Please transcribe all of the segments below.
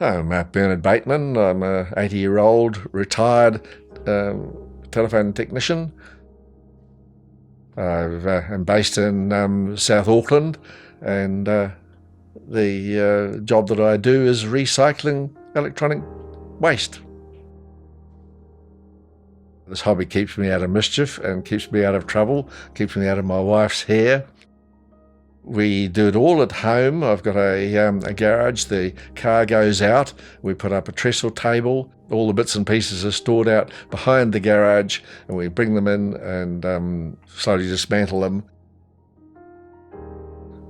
I'm Bernard Bateman. I'm a 80-year-old retired telephone technician. I'm based in South Auckland, and the job that I do is recycling electronic waste. This hobby keeps me out of mischief and keeps me out of trouble, keeps me out of my wife's hair. We do it all at home. I've got a garage. The car goes out. We put up a trestle table. All the bits and pieces are stored out behind the garage, and we bring them in and slowly dismantle them.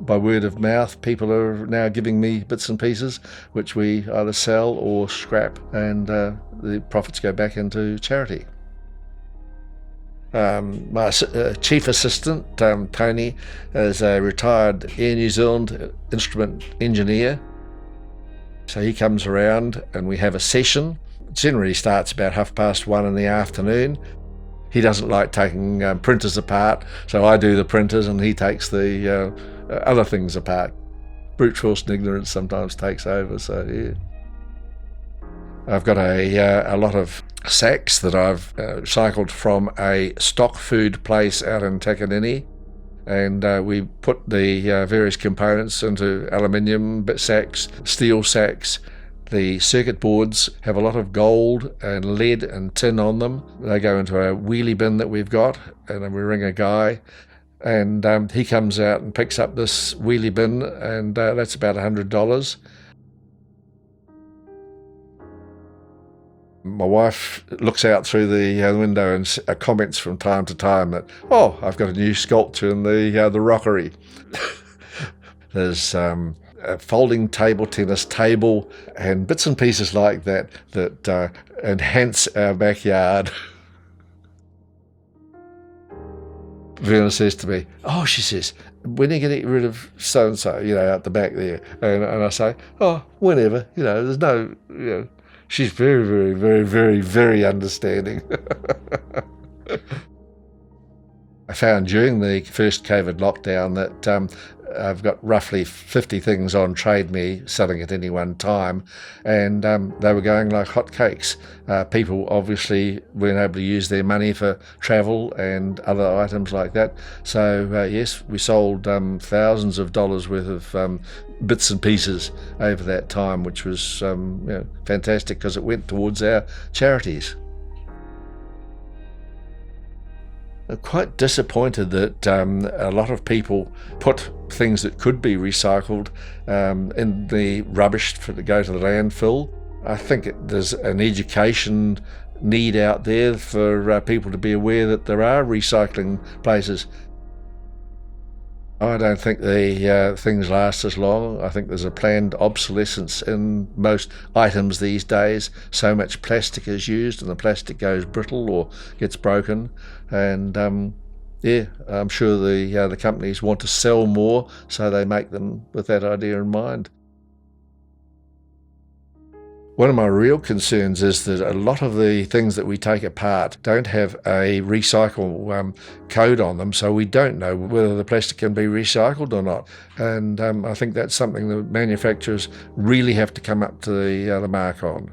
By word of mouth, people are now giving me bits and pieces, which we either sell or scrap, and the profits go back into charity. My chief assistant, Tony, is a retired Air New Zealand instrument engineer. So he comes around and we have a session. It generally starts about 1:30 in the afternoon. He doesn't like taking printers apart, so I do the printers and he takes the other things apart. Brute force and ignorance sometimes takes over, so yeah. I've got a lot of sacks that I've cycled from a stock food place out in Takanini, and we put the various components into aluminium sacks, steel sacks. The circuit boards have a lot of gold and lead and tin on them. They go into a wheelie bin that we've got, and then we ring a guy, and he comes out and picks up this wheelie bin, and that's about $100. My wife looks out through the window and comments from time to time that, "Oh, I've got a new sculpture in the rockery." There's a folding table tennis table and bits and pieces like that that enhance our backyard. Verna says to me, "Oh," she says, "when are you going to get rid of so-and-so, out the back there?" And I say, "Oh, whenever, there's no, She's very, very, very, very, very understanding." I found during the first COVID lockdown that I've got roughly 50 things on Trade Me selling at any one time, and they were going like hotcakes. People obviously weren't able to use their money for travel and other items like that. So yes, we sold thousands of dollars worth of bits and pieces over that time, which was fantastic because it went towards our charities. I'm quite disappointed that a lot of people put things that could be recycled in the rubbish to go to the landfill. I think there's an education need out there for people to be aware that there are recycling places. I don't think the things last as long. I think there's a planned obsolescence in most items these days. So much plastic is used and the plastic goes brittle or gets broken. And I'm sure the companies want to sell more, so they make them with that idea in mind. One of my real concerns is that a lot of the things that we take apart don't have a recycle code on them, so we don't know whether the plastic can be recycled or not. And I think that's something that manufacturers really have to come up to the mark on.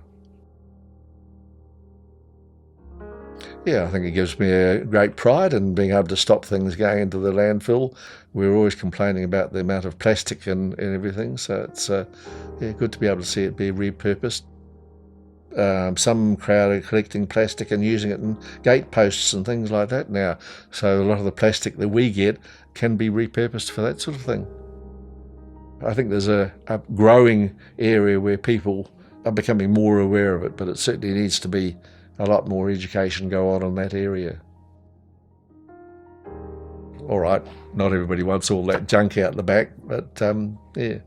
Yeah, I think it gives me a great pride in being able to stop things going into the landfill. We're always complaining about the amount of plastic and everything, so it's good to be able to see it be repurposed. Some crowd are collecting plastic and using it in gate posts and things like that now. So a lot of the plastic that we get can be repurposed for that sort of thing. I think there's a growing area where people are becoming more aware of it, but it certainly needs to be a lot more education go on in that area. All right, not everybody wants all that junk out the back, but yeah.